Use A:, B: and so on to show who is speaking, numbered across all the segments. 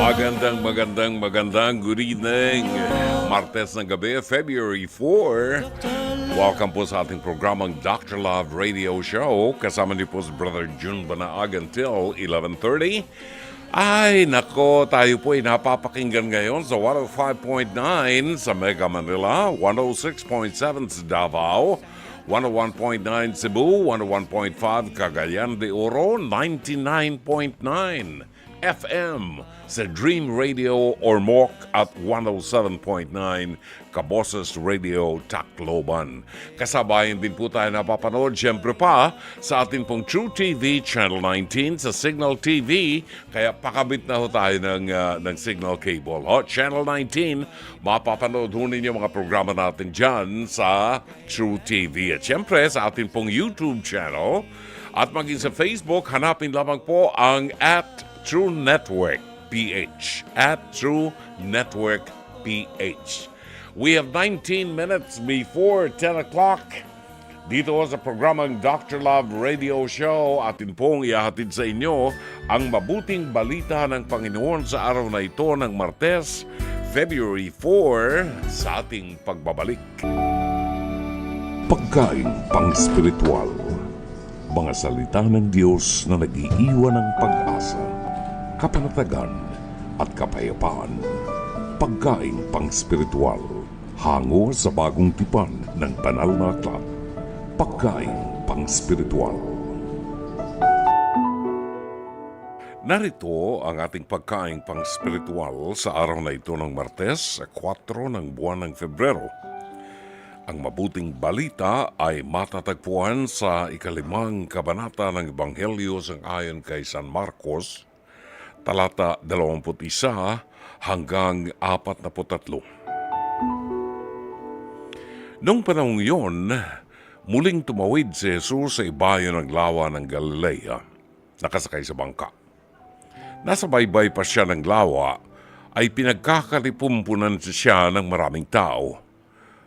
A: Magandang good evening. Martes ng gabi, February 4. Welcome po sa ating programang Dr. Love Radio Show. Kasama niyo po si Brother June Banaag until 11:30. Ay, nako, tayo po ay napapakinggan ngayon sa 105.9 sa Mega Manila, 106.7 sa Davao, 101.9 Cebu, 101.5 Cagayan de Oro, 99.9 FM sa Dream Radio Ormoc at 107.9 Kaboses Radio Tacloban. Kasabayan din po tayo napapanood siyempre pa sa ating pong True TV Channel 19 sa Signal TV. Kaya pakabit na ho tayo ng Signal Cable. Channel 19, mapapanood ho ninyo mga programa natin dyan sa True TV. At siyempre sa ating pong YouTube channel at maging sa Facebook, hanapin lamang po ang True Network PH. At True Network PH. We have 19 minutes before 10 o'clock. Dito sa programang Dr. Love Radio Show, atin pong ihahatid sa inyo ang mabuting balita ng Panginoon sa araw na ito ng Martes, February 4, sa ating pagbabalik.
B: Pagkain pang-spiritual. Mga salita ng Diyos na nag-iiwan ng pag-asa, kapanatagan at kapayapaan. Pagkain pang-spiritual. Hango sa bagong tipan ng banal na aklat. Pagkain pang-spiritual.
A: Narito ang ating pagkain pang-spiritual sa araw na ito ng Martes, 4 ng buwan ng Febrero. Ang mabuting balita ay matatagpuan sa ikalimang kabanata ng Ebanghelyo ayon kay San Marcos, talata 21 hanggang 43. Noong panahong iyon, muling tumawid si Jesus sa ibayo ng lawa ng Galilea, nakasakay sa bangka. Nasa baybay pa siya ng lawa, ay pinagkakalipumpunan siya ng maraming tao.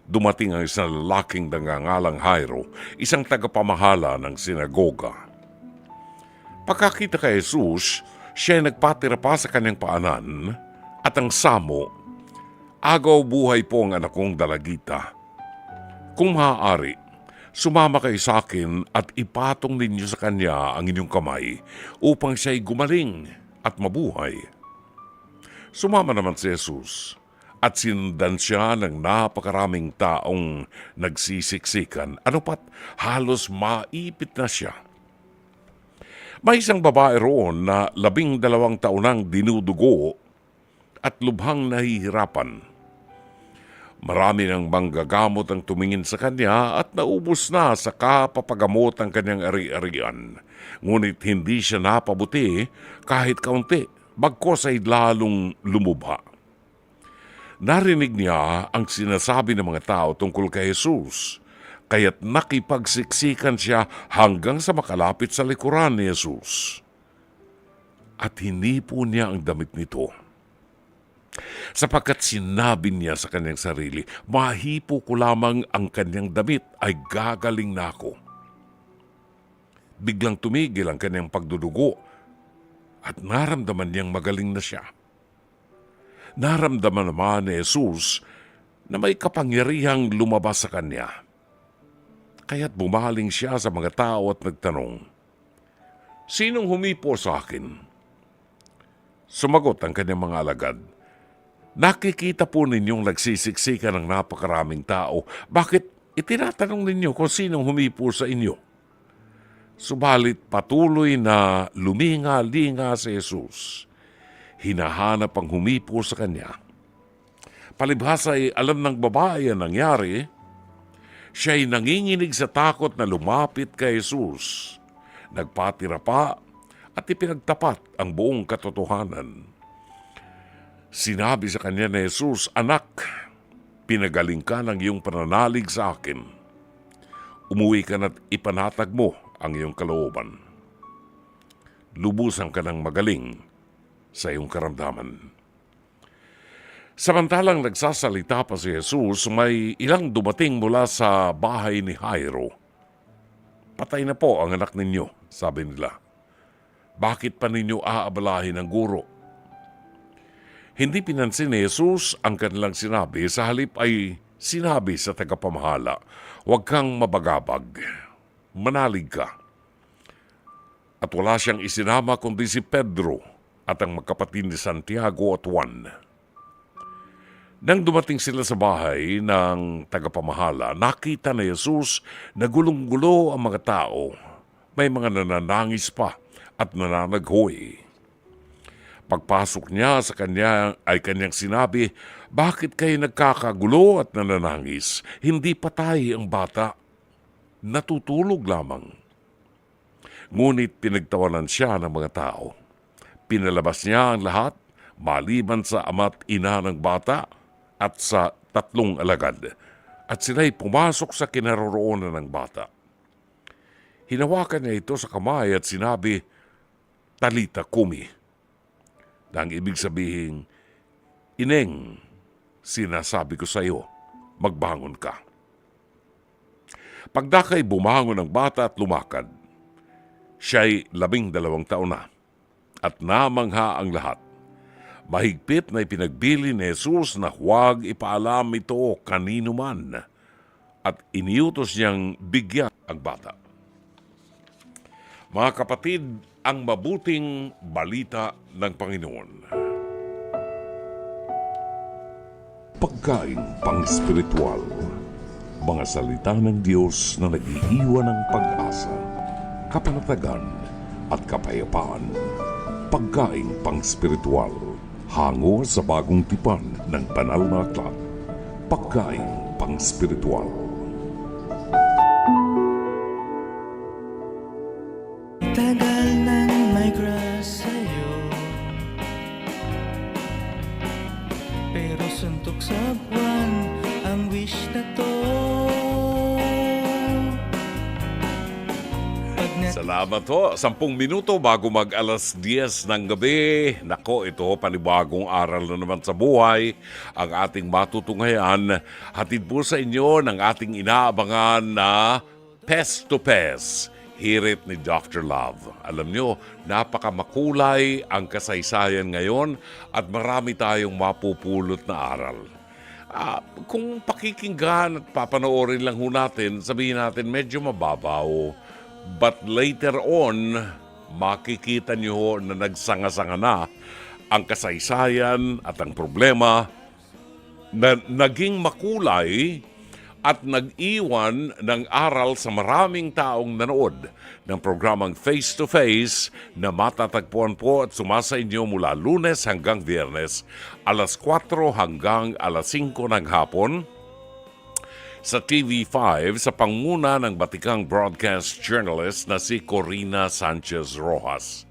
A: Dumating ang isang lalaking nangangalang Jairo, isang tagapamahala ng sinagoga. Pagkakita kay Jesus, siya ay nagpatira pa sa kanyang paanan at ang samo, "Agaw buhay po ang anak kong dalagita. Kung maaari, sumama kayo sa akin at ipatong ninyo sa kanya ang inyong kamay upang siya'y gumaling at mabuhay." Sumama naman si Jesus at sinundan siya ng napakaraming taong nagsisiksikan. Ano pat, halos maipit na siya. May isang babae roon na 12 taon nang dinudugo at lubhang nahihirapan. Marami ng manggagamot ang tumingin sa kanya at naubos na sa kapapagamot ang kanyang ari-arian. Ngunit hindi siya napabuti kahit kaunti, bagkos ay lalong lumubha. Narinig niya ang sinasabi ng mga tao tungkol kay Jesus, kaya't nakipagsiksikan siya hanggang sa makalapit sa likuran ni Jesus. At hinipo niya ang damit nito, sapagkat sinabi niya sa kanyang sarili, "Mahipo ko lamang ang kanyang damit ay gagaling na ako." Biglang tumigil ang kanyang pagdudugo at naramdaman niyang magaling na siya. Naramdaman naman ni Jesus na may kapangyarihang lumabas sa kanya. Kaya't bumaling siya sa mga tao at nagtanong, "Sinong humipo sa akin?" Sumagot ang kanyang mga alagad, "Nakikita po ninyong nagsisiksikan ng napakaraming tao. Bakit itinatanong ninyo kung sinong humipo sa inyo?" Subalit patuloy na luminga-linga si Jesus. Hinahanap ang humipo sa kanya. Palibhasa ay alam ng babae ang nangyari. Siya'y nanginginig sa takot na lumapit kay Jesus. Nagpatira pa at ipinagtapat ang buong katotohanan. Sinabi sa kanya ni Jesus, "Anak, pinagaling ka ng iyong pananalig sa akin. Umuwi ka na't ipanatag mo ang iyong kalooban. Lubusan ka ng magaling sa iyong karamdaman." Samantalang nagsasalita pa si Jesus, may ilang dumating mula sa bahay ni Jairo. "Patay na po ang anak ninyo," sabi nila. "Bakit pa ninyo aabalahin ang guro?" Hindi pinansin ni Jesus ang kanilang sinabi, sa halip ay sinabi sa tagapamahala, "Huwag kang mabagabag, manalig ka." At wala siyang isinama kundi si Pedro at ang magkapatid ni Santiago at Juan. Nang dumating sila sa bahay ng tagapamahala, nakita ni Jesus na gulong-gulo ang mga tao. May mga nananangis pa at nananaghoy. Pagpasok niya sa kanya ay kanyang sinabi, "Bakit kayo nagkakagulo at nananangis? Hindi patay ang bata. Natutulog lamang." Ngunit pinagtawanan siya ng mga tao. Pinalabas niya ang lahat, maliban sa ama't ina ng bata at sa 3 alagad, at sila'y pumasok sa kinaroroonan ng bata. Hinawakan niya ito sa kamay at sinabi, "Talita kumi," na ang ibig sabihin, "Ineng, sinasabi ko sa iyo, magbangon ka." Pagdakay bumangon ang bata at lumakad. Siya'y 12 taon na at namangha ang lahat. Mahigpit na ipinagbili ni Jesus na huwag ipaalam ito kanino man at iniutos niyang bigyan ang bata. Mga kapatid, ang mabuting balita ng Panginoon.
B: Pagkaing pang-spiritual. Mga salita ng Diyos na nag-iiwan ng pag-asa, kapanatagan at kapayapaan. Pagkaing pang-spiritual. Hango sa bagong tipan ng banal na aklat. Pagkaing pang-spiritual.
C: Tagal nang may crush sa'yo, pero suntok sa buwan ang wish na to.
A: Salamat ho. 10 minuto bago mag-alas 10 ng gabi. Nako, ito panibagong aral na naman sa buhay. Ang ating matutunghayan, hatid po sa inyo ng ating inaabangan na Pest to Pest. Hirit ni Dr. Love. Alam nyo, napakamakulay ang kasaysayan ngayon at marami tayong mapupulot na aral. Kung pakikinggan at papanoorin lang ho natin, sabihin natin medyo mababaw. But later on, makikita niyo na nagsanga-sanga na ang kasaysayan at ang problema na naging makulay at nag-iwan ng aral sa maraming taong nanood ng programang Face to Face na matatagpuan po at sumasa inyo mula Lunes hanggang Biyernes, alas 4 hanggang alas 5 ng hapon, sa TV5 sa panguna ng batikang broadcast journalist na si Corina Sanchez Rojas.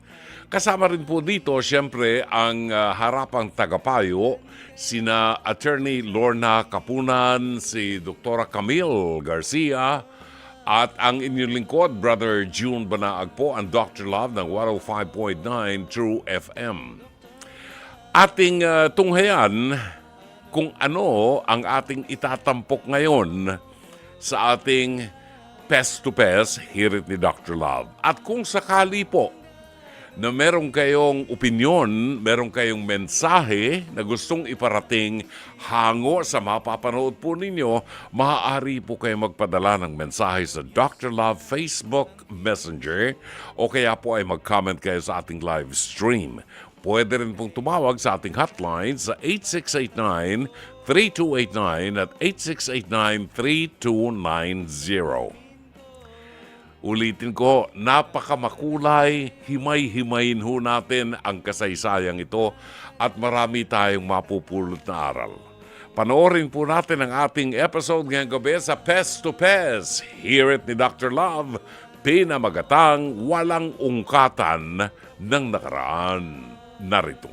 A: Kasama rin po dito, siyempre, ang harapang tagapayo, sina Attorney Lorna Kapunan, si Dr. Camille Garcia, at ang inyong lingkod, Brother June Banaag po, ang Dr. Love ng 105.9 True FM. Ating tunghayan kung ano ang ating itatampok ngayon sa ating Pest to Pest, hirit ni Dr. Love. At kung sakali po na meron kayong opinyon, meron kayong mensahe na gustong iparating hango sa mapapanood po ninyo, maaari po kayo magpadala ng mensahe sa Dr. Love Facebook Messenger o kaya po ay mag-comment kayo sa ating live stream. Pwede rin pong tumawag sa ating hotline sa 8689-3289 at 8689-3290. Ulitin ko, napakamakulay, himay-himayin ho natin ang kasaysayang ito at marami tayong mapupulot na aral. Panoorin po natin ang ating episode ngayong gabi sa Pest to Pest. Hear it ni Dr. Love, pinamagatang walang ungkatan ng nakaraan. Narito.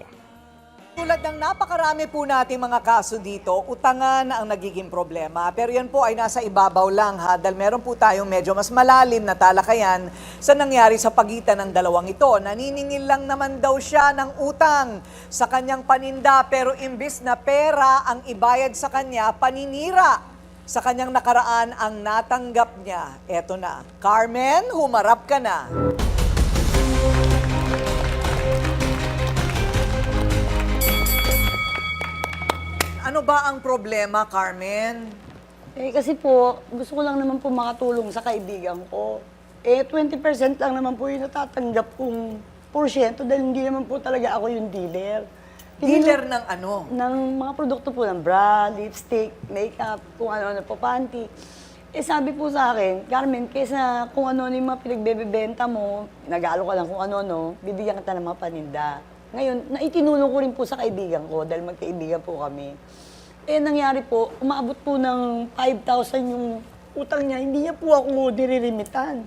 D: Tulad ng napakarami po nating mga kaso dito, utangan ang nagiging problema. Pero yan po ay nasa ibabaw lang ha, dahil meron po tayong medyo mas malalim na talakayan sa nangyari sa pagitan ng dalawang ito. Naniningil lang naman daw siya ng utang sa kanyang paninda, pero imbis na pera ang ibayad sa kanya, paninira sa kanyang nakaraan ang natanggap niya. Eto na, Carmen, humarap ka na. ba ang problema, Carmen?
E: Kasi po, gusto ko lang naman po makatulong sa kaibigan ko. 20% lang naman po yung natatanggap kong porsyento dahil hindi naman po talaga ako yung dealer.
D: Dealer ng ano?
E: Ng mga produkto po ng bra, lipstick, makeup, kung ano-ano po, panty. Sabi po sa akin, Carmen, kaysa kung ano yung mga pinagbebenta mo, nag-aalo ka lang kung ano-ano, bibigyan kita ng mga paninda. Ngayon, naitinulong ko rin po sa kaibigan ko dahil magkaibigan po kami. Nangyari po, umabot po ng 5,000 yung utang niya, hindi niya po ako nirerimitan.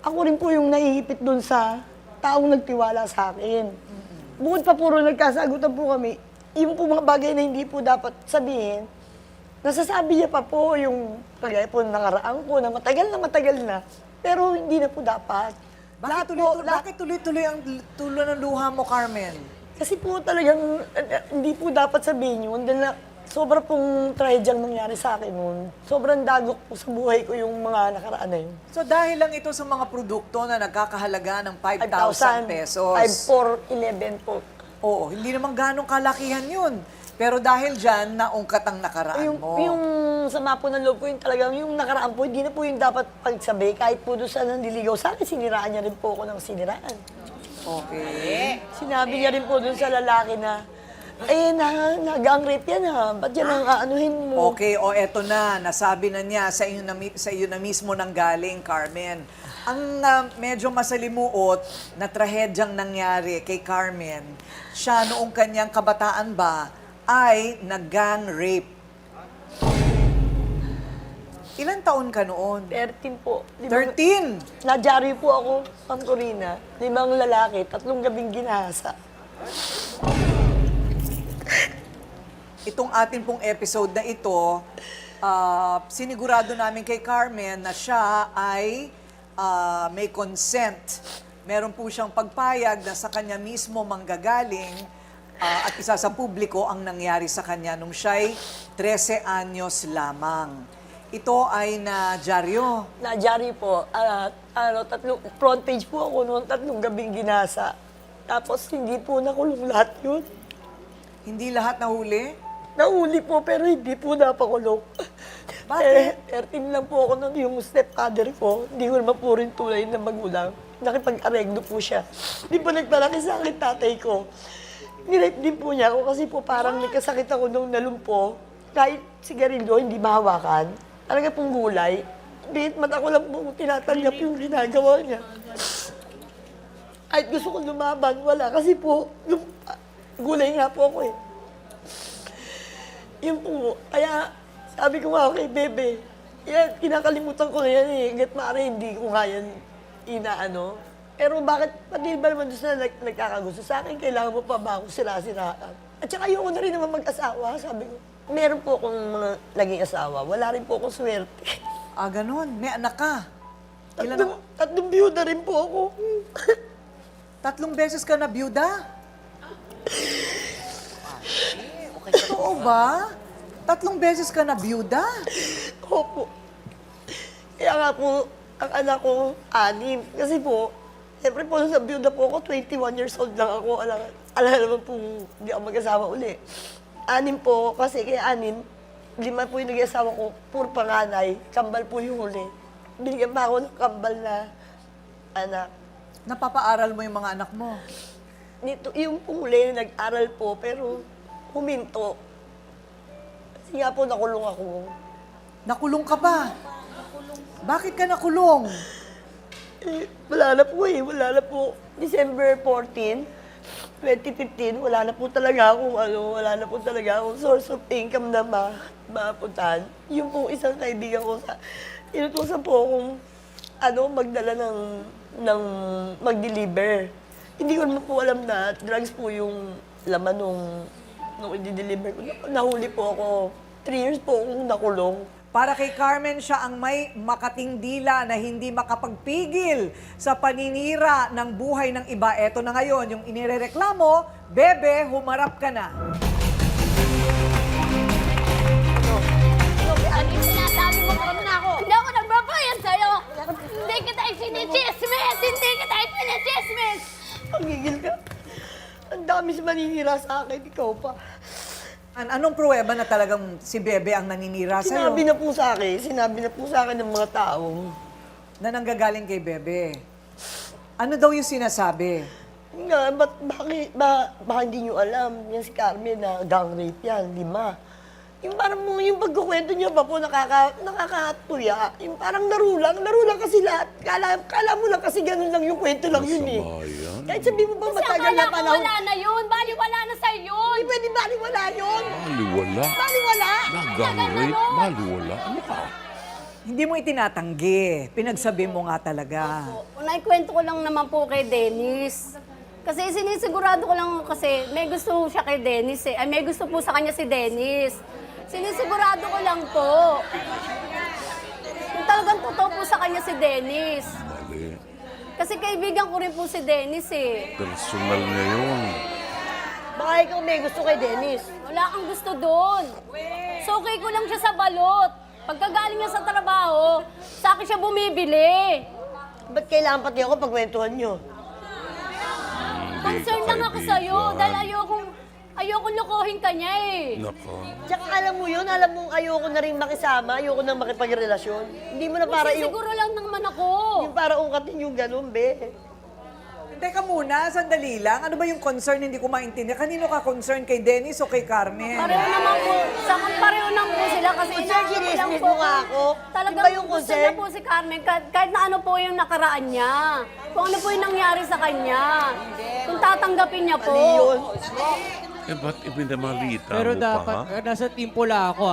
E: Ako rin po yung naiipit dun sa taong nagtiwala sa akin. Bukod pa puro nagkasagutan po kami, yung po mga bagay na hindi po dapat sabihin, nasasabi niya pa po yung kagaya po ng nakaraan ko na matagal na, pero hindi na po dapat.
D: Bakit tuloy-tuloy ang tulo ng luha mo, Carmen?
E: Kasi po talagang hindi po dapat sabihin yun dahil na sobra pong trahedyang nangyari sa akin noon. Sobrang dagok po sa buhay ko yung mga nakaraan na yun.
D: So dahil lang ito sa mga produkto na nagkakahalaga ng 5,000 pesos.
E: 5,411 po.
D: Oo, hindi naman ganong kalakihan yun. Pero dahil dyan, naungkat ang nakaraan mo.
E: Yung sama po ng loob ko, yung talagang yung nakaraan po, hindi na po yung dapat pagsabi. Kahit po doon sa nandiligaw sa akin, siniraan niya rin po ako ng siniraan.
D: Okay.
E: Sinabi niya rin po doon sa lalaki na, nag-gang rape yan ha, ba't yan ang aanuhin mo?
D: Okay, o eto na, nasabi na niya sa iyo na mismo nang galing, Carmen. Ang medyo masalimuot na trahedyang nangyari kay Carmen, siya noong kanyang kabataan ba ay nag-gang rape. Ilan taon ka noon?
E: 13 po.
D: 13!
E: Nadyari po ako, Ma'am Corina. 5 lalaki, 3 gabing ginahasa.
D: Itong atin pong episode na ito, sinigurado namin kay Carmen na siya ay may consent. Meron po siyang pagpayag na sa kanya mismo manggagaling at isa sa publiko ang nangyari sa kanya nung siya'y 13 anyos lamang. Ito ay na-dyaryo.
E: Nadyari po. Front page po ako noon, 3 gabing ginasa. Tapos hindi po nakulong lahat yun.
D: Hindi lahat nahuli?
E: Nahuli po, pero hindi po napakulong.
D: Bakit?
E: 13 lang po ako nung yung stepfather ko. Hindi ko naman po rin tulay na magulang. Nakipag-areglo po siya. Hindi po nagpalaki sa akin tatay ko. Nirape din po niya ako kasi po parang nagkasakit ako nung nalumpo. Kahit sigarilyo, hindi mahawakan. Talaga pong gulay. Bihit mata ko lang po tinatanggap yung ginagawa niya. Kahit gusto ko lumaban, wala. Kasi po, gulay nga po ako eh. Yun po, kaya sabi ko nga kay Bebe, yan, kinakalimutan ko na yan eh. Hanggat maaari, hindi ko nga yan inaano. Pero bakit, pati ba naman doon sa nagkakagusto sa akin, kailangan mo pa ba ako sira-siraan? At saka ayoko na rin naman mag-asawa, sabi ko. Meron po akong mga naging asawa, wala rin po akong swerte.
D: Ganun. May anak ka.
E: Tatlong biyuda rin po ako.
D: 3 beses ka na byuda? Totoo ba? 3 beses ka na byuda?
E: Opo. Kaya nga po, ang anak ko, 6. Kasi po, siyempre po, sa byuda po ako, 21 years old lang ako. Alam naman po, hindi ako mag-asawa uli. 6 po, kasi kaya 6, 5 po yung nag-asawa ko, puro panganay, kambal po yung huli. Binigyan pa ako ng kambal na anak.
D: Napapaaral mo yung mga anak mo?
E: Yung huli, nag-aral po, pero huminto. Kasi nga po, nakulong ako.
D: Nakulong ka pa? Bakit ka nakulong?
E: Wala na po eh, wala na po. December 14, 2015, wala na po talaga akong wala na po talaga akong source of income na mapuntahan. Yung po isang kaibigan ko inutusan po akong magdala ng mag-deliver. Hindi ko naman po alam na drugs po yung laman nung i-deliver ko. Nahuli po ako. 3 years po akong nakulong.
D: Para kay Carmen, siya ang may makating dila na hindi makapagpigil sa paninira ng buhay ng iba. Eto na ngayon, yung inirereklamo, Bebe, humarap ka na.
F: Ano yung sinasabi mo? Parang na ako. Hindi ako nagbabayad sa'yo. Hindi kita isinichismis! Hindi kita isinichismis!
E: Pagigil ka. Ang dami sa maninira sa akin, ikaw pa.
D: Anong pruweba na talagang si Bebe ang naninira sa'yo?
G: Sinabi na po sa akin ng mga tao.
D: Na nanggagaling kay Bebe. Ano daw yung sinasabi?
G: Nga, baka hindi nyo alam, yan si Carmen na gang rape yan, 5. Yung parang yung pagkukwento niya pa po nakakatuya. Yung parang laro lang kasi lahat. Kala mo lang kasi ganun lang yung kwento lang yun eh.
A: Masama yan.
G: Kahit sabi mo ba
F: Kasi
G: matagal
F: akala
G: na
F: ko
G: panahon.
F: wala na yun. Baliwala na sa yun.
G: Hindi pwede baliwala yun.
A: Baliwala.
G: Baliwala.
A: Nagang rape, baliwala. Ano ka?
D: Hindi mo itinatanggi. Pinagsabi mo nga talaga.
F: Naikwento ko lang naman po kay Dennis. Kasi sinisigurado ko lang kasi may gusto siya kay Dennis eh. Ay, may gusto po sa kanya si Dennis. Sinisigurado ko lang po. Kung talagang totoo po sa kanya si Dennis.
A: Mali.
F: Kasi kaibigan ko rin po si Dennis eh.
A: Personal niya yun.
G: Baka ikaw may gusto kay Dennis.
F: Wala kang gusto doon. Sukay ko lang siya sa balot. Pagkagaling niya sa trabaho, sa akin siya bumibili.
G: Ba't kailangan pati ako pagkwentuhan nyo?
F: Concern lang ako sa'yo dahil ayokong lokohin ka niya eh.
A: Nako.
G: Tsaka alam mo ayoko na rin makisama, ayoko na makipagrelasyon. Hindi mo na para
F: Siguro lang naman ako.
G: yung para ungkatin yung ganun, be.
D: Teka muna, sandali lang. Ano ba yung concern? Hindi ko maintindihan. Kanino ka concern? Kay Dennis o kay Carmen?
F: Pareho naman po. Pareho naman po sila kasi
G: Concern,
F: inaano ko lang
G: sinismis
F: po
G: mo nga ako.
F: Talagang
G: Iba yung
F: gusto
G: concern.
F: niya po si Carmen kahit na ano po yung nakaraan niya. Kung ano po yung nangyari sa kanya. Kung tatanggapin niya po.
G: Mali yun.
A: Eh, ba't ibinamalita
H: Pero
A: mo
H: dapat,
A: pa, ha?
H: nasa team pula ako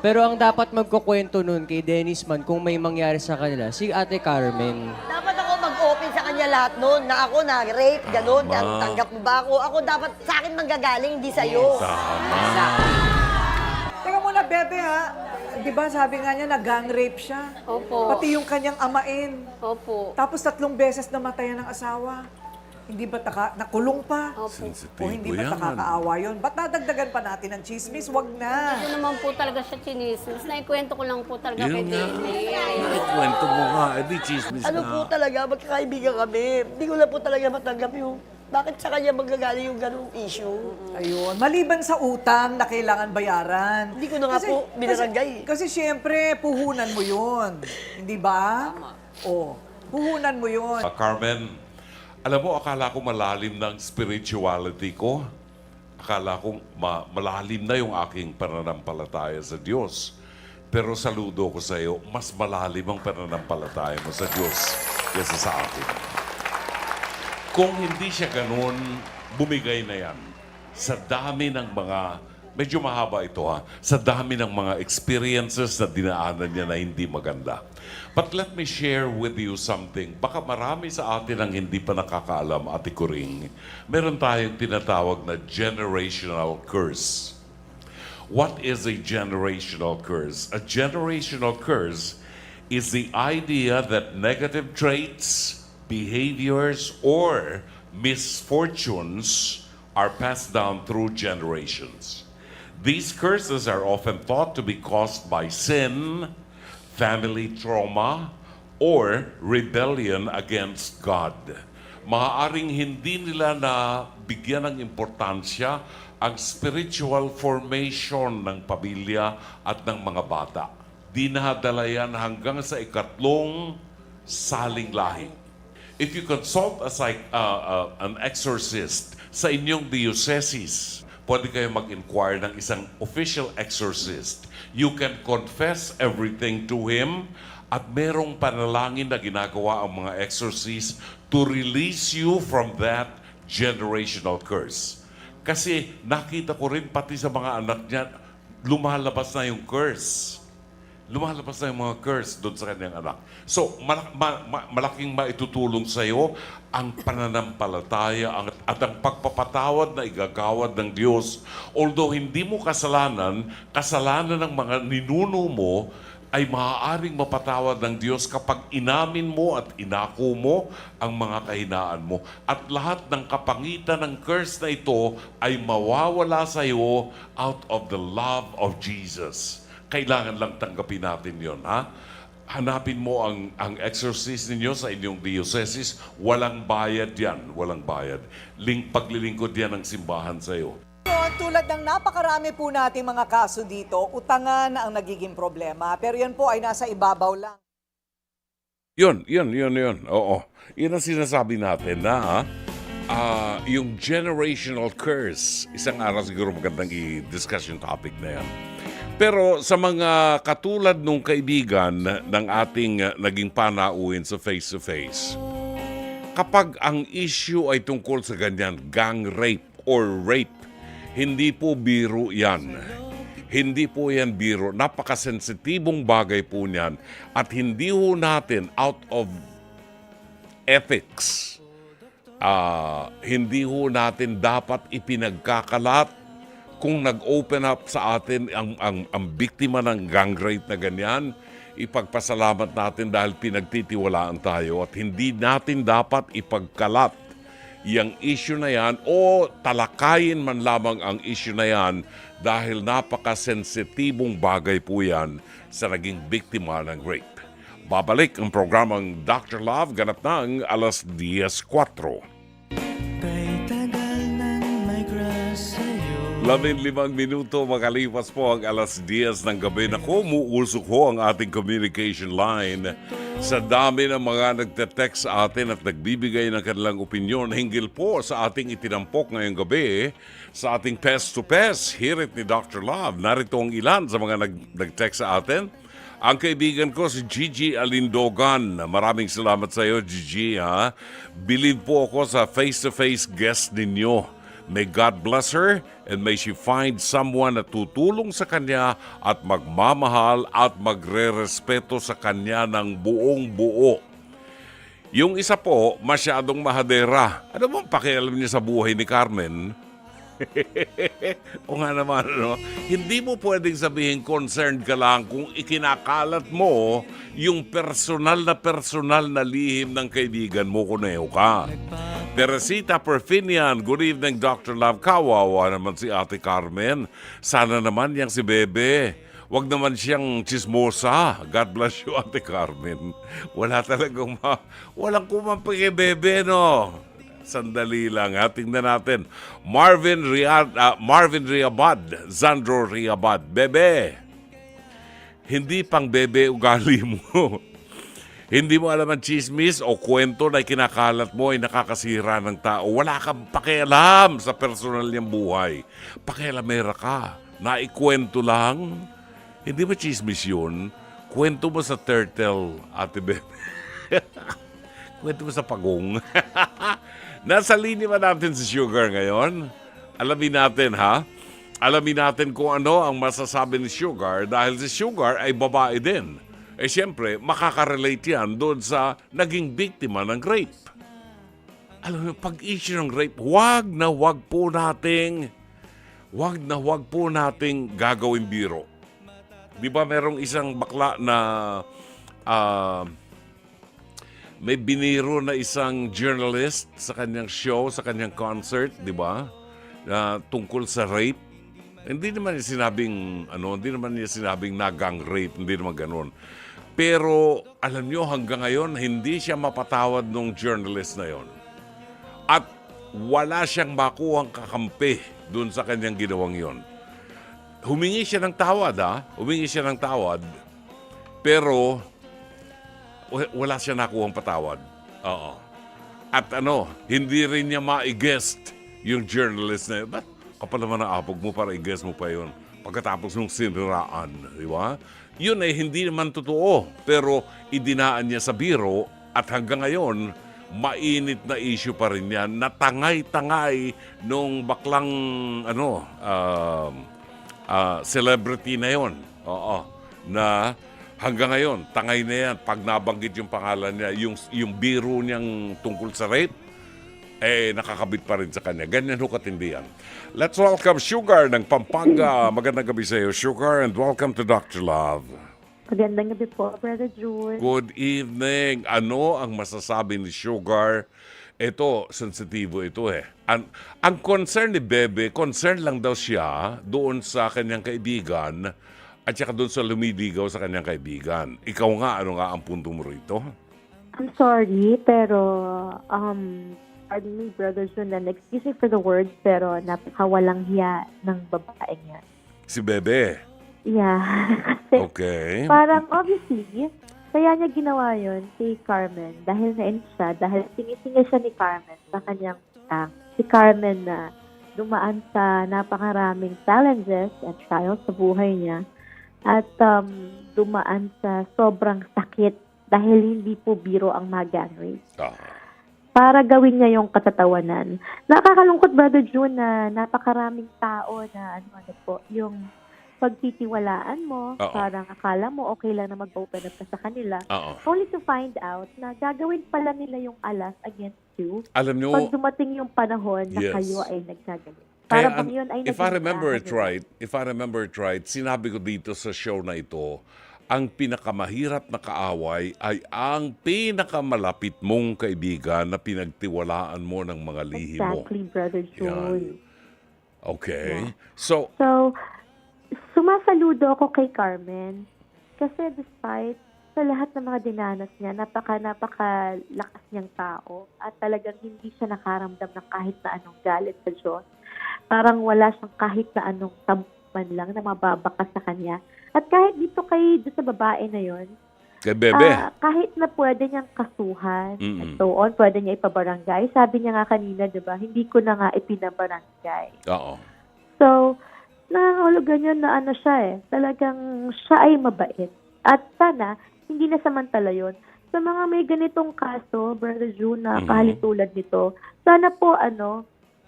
H: Pero ang dapat magkukwento nun kay Dennis man kung may mangyari sa kanila, si Ate Carmen.
G: Dapat ako mag-open sa kanya lahat noon na ako na-rape, ganun.
A: Tama.
G: Tanggap mo ba ako? Ako dapat sa akin manggagaling, hindi sa'yo.
A: Tama.
D: Teka muna, Bebe ha. Di ba sabi nga niya na gang rape siya?
F: Opo.
D: Pati yung kanyang amain.
F: Opo.
D: Tapos 3 beses namatayan ng asawa. Hindi ba nakulong pa?
F: Opo.
A: Sensitibo
D: O hindi ba
A: yan.
D: nakakaawa yun? Ba't dadagdagan pa natin ng chismis? Wag na.
F: Ito naman po talaga siya chinismis. Naikwento ko lang po talaga kay
A: Yun nga.
F: Dennis.
A: Ikwento mo nga. Eh, di chismis
G: Ano
A: na.
G: po talaga, magkakaibigan kami. Hindi ko lang po talaga matanggap yung bakit sa kanya magagaling yung ganung issue.
D: Ayun. Maliban sa utang na kailangan bayaran.
G: Hindi ko na nga po binarangay.
D: Kasi syempre, puhunan mo yun. Hindi ba? O, puhunan mo yun.
A: Carmen, alam mo, akala ko malalim ng spirituality ko. Akala ko malalim na yung aking pananampalataya sa Diyos. Pero saludo ko sa iyo, mas malalim ang pananampalataya mo sa Diyos kaysa sa akin. Kung hindi siya ganun, bumigay na yan. Sa dami ng mga, medyo mahaba ito ha, sa dami ng mga experiences na dinaanan niya na hindi maganda. But let me share with you something. Baka marami sa atin ang hindi pa nakakaalam, Ate Kuring. Meron tayong tinatawag na generational curse. What is a generational curse? A generational curse is the idea that negative traits, behaviors, or misfortunes are passed down through generations. These curses are often thought to be caused by sin, family trauma, or rebellion against God. Maaaring hindi nila na bigyan ng importansya ang spiritual formation ng pamilya at ng mga bata. Dinadala yan hanggang sa 3 saling lahi. If you consult an exorcist sa inyong diocese, pwede kayo mag-inquire ng isang official exorcist. You can confess everything to him at merong panalangin na ginagawa ang mga exorcists to release you from that generational curse. Kasi nakita ko rin pati sa mga anak niya, lumalabas na yung curse. Lumalabas na yung mga curse doon sa kanyang anak. So, malaking maitutulong sa iyo ang pananampalataya at ang pagpapatawad na igagawad ng Diyos. Although hindi mo kasalanan ng mga ninuno mo ay maaaring mapatawad ng Diyos kapag inamin mo at inako mo ang mga kahinaan mo. At lahat ng kapangitan ng curse na ito ay mawawala sa iyo out of the love of Jesus. Kailangan lang tanggapin natin yon, ha? Hanapin mo ang exorcist ninyo sa inyong diocese. Walang bayad yan. Walang bayad. Paglilingkod yan ng simbahan sa iyo.
D: Tulad ng napakarami po nating mga kaso dito, utangan ang nagiging problema. Pero yan po ay nasa ibabaw lang.
A: Yun. Oo. Yun ang sinasabi natin na yung generational curse. Isang araw siguro magandang i-discuss yung topic na yan. Pero sa mga katulad nung kaibigan ng ating naging panauhin sa face-to-face, kapag ang issue ay tungkol sa ganyan, gang rape or rape, hindi po biro yan. Hindi po yan biro. Napakasensitibong bagay po niyan. At hindi ho natin out of ethics, hindi ho natin dapat ipinagkakalat kung nag-open up sa atin ang biktima ng gang rape na ganyan. Ipagpasalamat natin dahil pinagtitiwalaan tayo at hindi natin dapat ipagkalat yung issue na yan o talakayin man lamang ang issue na yan dahil napakasensitibong bagay po yan sa naging biktima ng rape. Babalik ang programang Dr. Love ganap ng alas 10:04.
C: Kay tagal nang may crush sa'yo.
A: 15 minuto makalipas po ang alas 10 ng gabi. Naku, muusok ho ang ating communication line. Sa dami ng mga nagte-text sa atin at nagbibigay ng kanilang opinyon hinggil po sa ating itinampok ngayong gabi sa ating Pest to Pest, hirit ni Dr. Love. Narito ang ilan sa mga nag-text sa atin. Ang kaibigan ko si Gigi Alindogan. Maraming salamat sa iyo, Gigi. Ha? Believe po ako sa face-to-face guest ninyo. May God bless her and may she find someone na tutulong sa kanya at magmamahal at magre-respeto sa kanya ng buong buo. Yung isa po, masyadong mahadera. Ano bang pakialam niya sa buhay ni Carmen? O nga naman, ano? Hindi mo pwedeng sabihin concerned ka lang kung ikinakalat mo yung personal na lihim ng kaibigan mo kuneho ka. Teresita Perfinian, good evening Dr. Love. Kawawa naman si Ate Carmen. Sana naman yang si Bebe. Wag naman siyang chismosa. God bless you, Ate Carmen. Wala talagang walang kumampi kay Bebe, no? Sandali lang, ha? Tingnan natin. Marvin Riabad, Zandro Riabad. Bebe, hindi pang bebe ugali mo. Hindi mo alam ang chismis o kwento na kinakalat mo ay nakakasira ng tao. Wala kang pakialam sa personal niyang buhay. Pakialamera ka. Naikwento lang. Hindi ba chismis yun? Kwento mo sa turtle, Ate Bebe. Kwento mo sa pagong. Nasa linya ba natin si Sugar ngayon? Alamin natin, ha? Alamin natin kung ano ang masasabi ni Sugar dahil si Sugar ay babae din. Eh siyempre, makaka-relate yan doon sa naging biktima ng rape. Alam mo, pag-issue ng rape, wag na wag po nating gagawin biro. Di ba merong isang bakla na may biniro na isang journalist sa kanyang show, sa kanyang concert, di ba? Tungkol sa rape. Hindi naman niya sinabing nagang rape, hindi naman ganoon. Pero alam niyo hanggang ngayon hindi siya mapatawad ng journalist na yon. At wala siyang makuhang kakampi doon sa kanyang ginawang yon. Humingi siya ng tawad, pero wala siya nakuhang patawad. Oo. At hindi rin niya ma-guest yung journalist na yun. Ba't kapal naman ang apog mo para i-guest mo pa yun? Pagkatapos ng siniraan, di ba? Yun ay hindi naman totoo. Pero idinaan niya sa biro at hanggang ngayon, mainit na issue pa rin yan. Natangay-tangay nung baklang celebrity na yon. Oo. Na hanggang ngayon, tangay na yan. Pag nabanggit yung pangalan niya, yung biro niyang tungkol sa rape, nakakabit pa rin sa kanya. Ganyan ho katindi yan. Let's welcome Sugar ng Pampanga. Magandang gabi sa iyo, Sugar, and welcome to Dr. Love.
I: Magandang gabi po, Brother June.
A: Good evening. Ano ang masasabi ni Sugar? Ito, sensitibo ito eh. Ang concern ni Bebe, concern lang daw siya doon sa kanyang kaibigan at saka doon sa lumidigaw sa kanyang kaibigan. Ikaw nga, ano nga ang punto mo rito?
I: I'm sorry, pero pardon me, Brother Jun, and excuse me for the words, pero napakawalang hiya ng babaeng yan.
A: Si Bebe.
I: Yeah. Kasi
A: Okay.
I: parang obviously, kaya niya ginawa yun si Carmen dahil na siya, dahil sinisingil siya ni Carmen sa kanyang utang. Si Carmen na dumaan sa napakaraming challenges at trials sa buhay niya at dumaan sa sobrang sakit dahil hindi po biro ang mag-gang rape.
A: Ah.
I: Para gawin niya yung katatawanan. Nakakalungkot, Brother June, na napakaraming tao na ano po, yung pagtitiwalaan mo,
A: Oo.
I: parang akala mo okay lang na mag-open up ka sa kanila,
A: Oo.
I: only to find out na gagawin pala nila yung alas against you
A: Alam nyo,
I: pag dumating yung panahon na
A: Yes.
I: kayo ay nagkagalit.
A: kaya
I: Para bang yun ay
A: if I
I: naging
A: remember it
I: dahan nila.
A: right, sinabi ko dito sa show na ito, ang pinakamahirap na kaaway ay ang pinakamalapit mong kaibigan na pinagtiwalaan mo ng mga lihim mo.
I: Exactly, Brother June.
A: Okay? So,
I: So, sumasaludo ako kay Carmen kasi despite sa lahat ng mga dinanas niya, napakalakas niyang tao at talagang hindi siya nakaramdam ng kahit na anong galit sa Diyos. Parang wala siyang kahit na anong tampan lang na mababaka sa kanya. At kahit dito doon sa babae na yon,
A: kay Bebe,
I: kahit na pwede niyang kasuhan
A: Mm-mm.
I: at so on, pwede niya ipabarangay. Sabi niya nga kanina, di ba, hindi ko na nga ipinabarangay.
A: oo.
I: So, nangangahulugan yun na ano siya talagang siya ay mabait. At sana, hindi na samantala yun. Sa mga may ganitong kaso, Brother June, na kahalintulad nito, sana po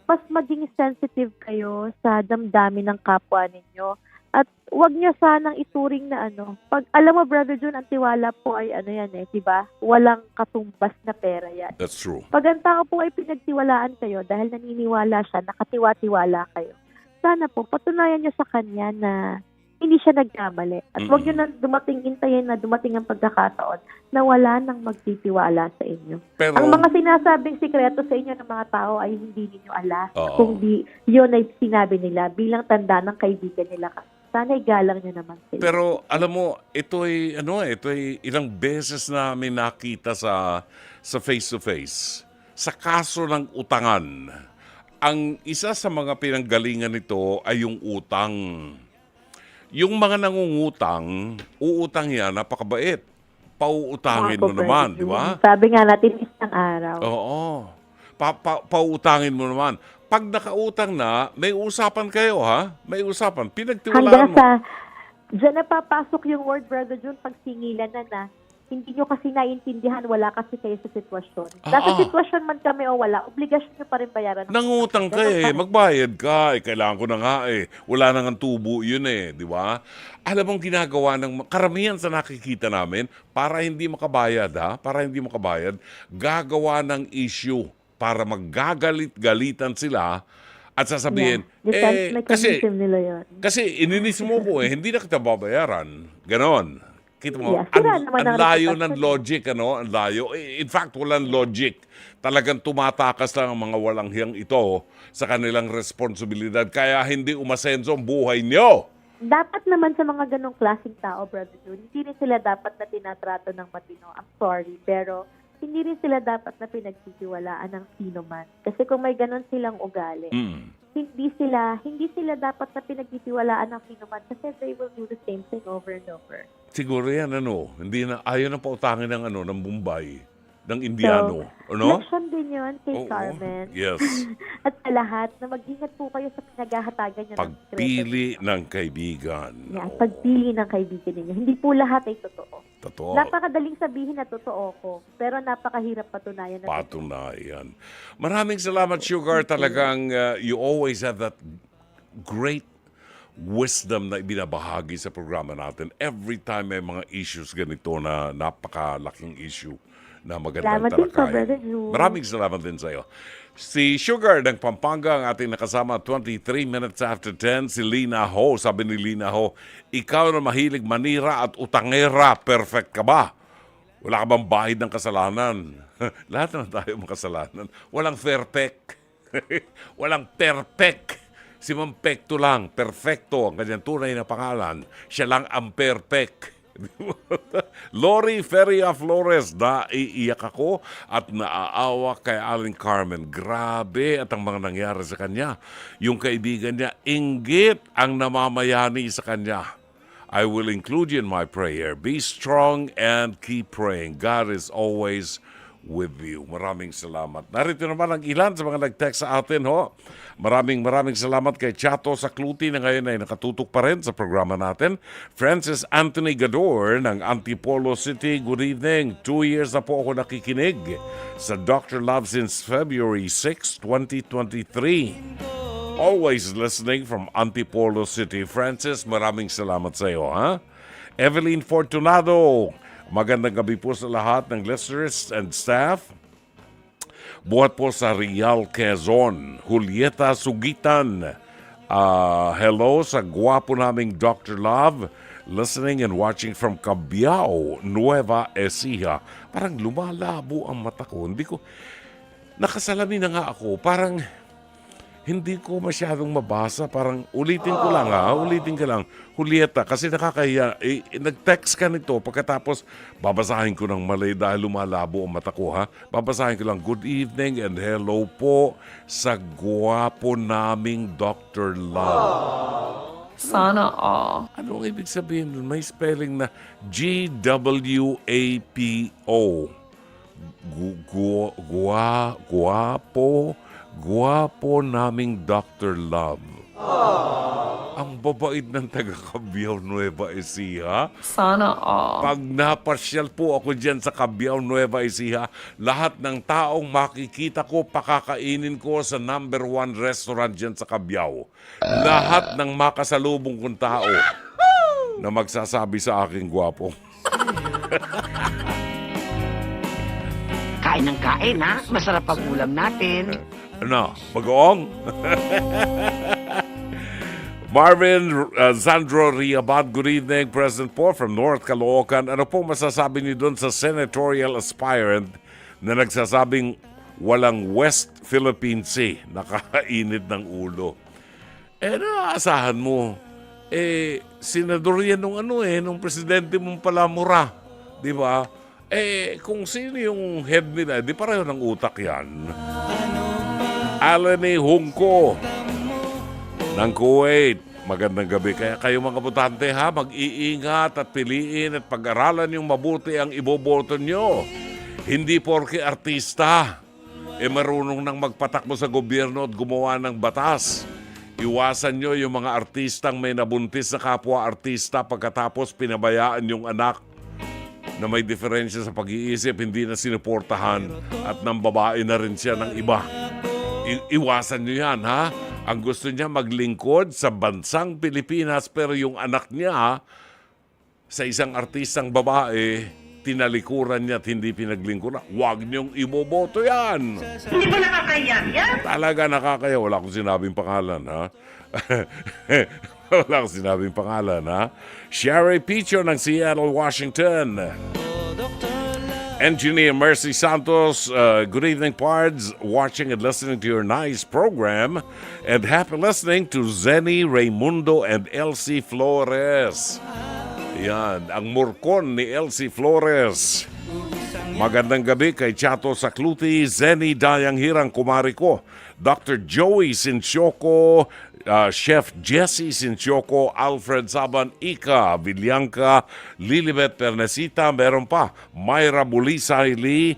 I: mas maging sensitive kayo sa damdamin ng kapwa ninyo. At wag niyo sanang ituring na pag alam mo, Brother June, ang tiwala po ay yan di ba? Walang katumbas na pera yan.
A: That's true.
I: Pag ang tao po ay pinagtiwalaan kayo dahil naniniwala siya, nakatiwa-tiwala kayo, sana po patunayan niyo sa kanya na hindi siya nagkamali. At huwag niyo na hintayin na dumating ang pagkakataon na wala nang magtitiwala sa inyo.
A: Pero,
I: Ang mga sinasabing sikreto sa inyo ng mga tao ay hindi ninyo alam.
A: Oo.
I: Kung di, yun ay sinabi nila bilang tanda ng kaibigan nila. Sana igalang niyo naman sila.
A: pero alam mo, ito ay ilang beses namin nakita sa face-to-face. Sa kaso ng utangan, ang isa sa mga pinanggalingan nito ay yung utang. Yung mga nangungutang, uutang yan, napakabait. Pauutangin mo
I: Ako,
A: naman,
I: Brother
A: di ba?
I: June. Sabi nga natin, isang araw.
A: Oo. Pauutangin mo naman. Pag nakautang na, may usapan kayo, ha? May usapan. Pinagtiwalaan
I: Hanggang
A: mo.
I: sa, dyan na papasok yung word, Brother June, pag singilan na, hindi nyo kasi naiintindihan, wala kasi kayo sa sitwasyon. Nasa sitwasyon man kami o wala, obligasyon nyo pa rin bayaran.
A: Nangutang ka magbayad ka. Kailangan ko na nga Wala nang tubo yun di ba? Alam mong ginagawa ng karamihan sa nakikita namin, para hindi makabayad gagawa ng issue para maggagalit-galitan sila at sasabihin,
I: Defense
A: kasi
I: mechanism nila yun.
A: ininis mo ko hindi na kita babayaran. Ganon. Kita mo,
I: Yeah, sira naman
A: ang
I: ang
A: layo
I: reputasyon.
A: ng logic, Ang layo. In fact, walang logic. Talagang tumatakas lang ang mga walang hiyang ito sa kanilang responsibilidad. Kaya hindi umasenso ang buhay niyo.
I: Dapat naman sa mga ganong klaseng tao, Brother June, hindi rin sila dapat na tinatrato ng matino. I'm sorry, pero hindi rin sila dapat na pinagtitiwalaan ng sino man. Kasi kung may ganon silang ugali, hindi sila dapat na pinagtitiwalaan ng sino man kasi they will do the same thing over and over.
A: Siguro yan, hindi na, ayaw na pautangin ng, ng Mumbai, ng Indiano.
I: Leksyon din yun kay
A: Oo.
I: Carmen.
A: Yes.
I: At sa lahat, na mag-ingat po kayo sa pinaghahatagan niyo ng
A: Pagpili ng kaibigan.
I: Yan,
A: Oo.
I: pagpili ng kaibigan ninyo. Hindi po lahat ay totoo.
A: Totoo.
I: Napakadaling sabihin na totoo ko, pero napakahirap patunayan na totoo.
A: Patunayan. Maraming salamat, Sugar. Talagang you always have that great wisdom na ibinabahagi sa programa natin. Every time may mga issues ganito na napakalaking issue na magandang
I: Salamat din po,
A: talakayan.
I: Brother June.
A: Maraming salamat din sa iyo. Si Sugar ng Pampanga, ang ating nakasama 23 minutes after 10, si Lina Ho. Sabi ni Lina Ho, ikaw na mahilig manira at utangera, perfect ka ba? Wala ka bang bahid ng kasalanan? Lahat na tayo makasalanan. Walang perfect. Walang perfect. Si Ma'am Pekto lang, perfecto ang kanyang tunay na pangalan. Siya lang ang perfect. Lori Feria Flores, naiiyak ako at naaawa kay Aling Carmen. Grabe at ang mga nangyari sa kanya. Yung kaibigan niya, inggit ang namamayani sa kanya. I will include you in my prayer. Be strong and keep praying. God is always with you. Maraming salamat. Narito naman ang ilan sa mga nag-text sa atin, ho. Maraming salamat kay Chato Sakluti na ngayon ay nakatutok pa rin sa programa natin. Francis Anthony Gador ng Antipolo City, good evening. 2 years na po ako nakikinig sa Dr. Love since February 6, 2023. Always listening from Antipolo City. Francis, maraming salamat sa iyo, ha? Evelyn Fortunado, magandang gabi po sa lahat ng listeners and staff. Buhat po sa Real Quezon. Julieta Sugitan. Hello sa gwapo naming Dr. Love. Listening and watching from Cabiao, Nueva Ecija. Parang lumalabo ang mata ko. Nakasalamin na nga ako. Parang hindi ko masyadong mabasa. Parang ulitin ko lang Julieta, kasi nakakahiya. Nag-text ka nito pagkatapos babasahin ko ng mali dahil lumalabo ang mata ko, ha. Babasahin ko lang, good evening and hello po sa gwapo naming Dr. Love.
J: Sana all.
A: Anong ibig sabihin nun? May spelling na G-W-A-P-O. Gwapo naming Dr. Love. Ang babait ng taga Cabiao, Nueva Ecija.
J: Sana all.
A: Pag napasyal po ako dyan sa Cabiao, Nueva Ecija, lahat ng taong makikita ko, pakakainin ko sa number 1 restaurant dyan sa Cabiao. Lahat ng makasalubong kong tao na magsasabi sa aking gwapo.
K: Kain ng kain, ha? Masarap ang ulam natin.
A: Ano, bagoong? Marvin Sandro Riabad, good evening. President po from North Caloocan. Ano po masasabi niyo doon sa senatorial aspirant na nagsasabing walang West Philippine Sea? Nakakainit ng ulo. Naasahan mo. Senador yan nung presidente mong Palamura. Di ba? Kung sino yung head nila, di pareho ng utak yan. Alani Hungko ng Kuwait. Magandang gabi. Kaya kayo mga botante, ha, mag-iingat at piliin at pag-aralan yung mabuti ang iboboto nyo. Hindi porke artista, marunong nang magpatakbo sa gobyerno at gumawa ng batas. Iwasan nyo yung mga artistang may nabuntis na kapwa-artista pagkatapos pinabayaan yung anak na may diferensya sa pag-iisip, hindi na sinuportahan at nang babae na rin siya ng iba. Iwasan nyo yan, ha? Ang gusto niya maglingkod sa bansang Pilipinas pero yung anak niya sa isang artistang babae, tinalikuran niya at hindi pinaglingkuran. Huwag niyong iboboto yan.
K: Hindi ba nakakaya yan?
A: Talaga nakakaya. Wala akong sinabing pangalan, ha? Wala akong sinabing pangalan, ha? Sherry Picho ng Seattle, Washington. Engineer Mercy Santos, good evening, Pards. Watching and listening to your nice program. And happy listening to Zenny Raimundo and Elsie Flores. Yan, ang murkon ni Elsie Flores. Magandang gabi kay Chato Sakluti, Zenny Dayang Hirang, kumari ko. Dr. Joey Sinchoco, Chef Jesse Sinchoco, Alfred Saban, Ika Villanca, Lilibet Pernesita, meron pa, Myra Bulisay Lee,